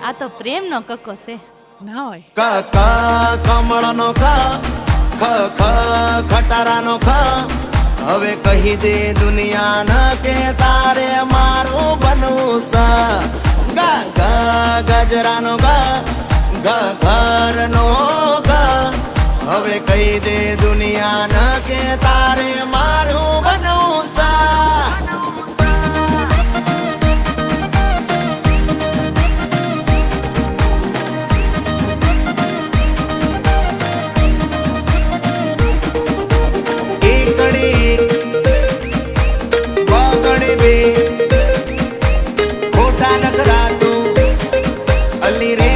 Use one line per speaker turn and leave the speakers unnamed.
આ તો પ્રેમનો કક્કો છે
ના હોય.
ક ક કમળનો ખ ખ ખ ખટારાનો ખ હવે કહી દે દુનિયાને કે તારે મારું બનવું છે. ગ ગ ગજરાનો ગ ગ ઘરનો ગ હવે કહી દે દુનિયાને કે તારે મારું બનવું છે. ખોટા નખરા તું અલી રે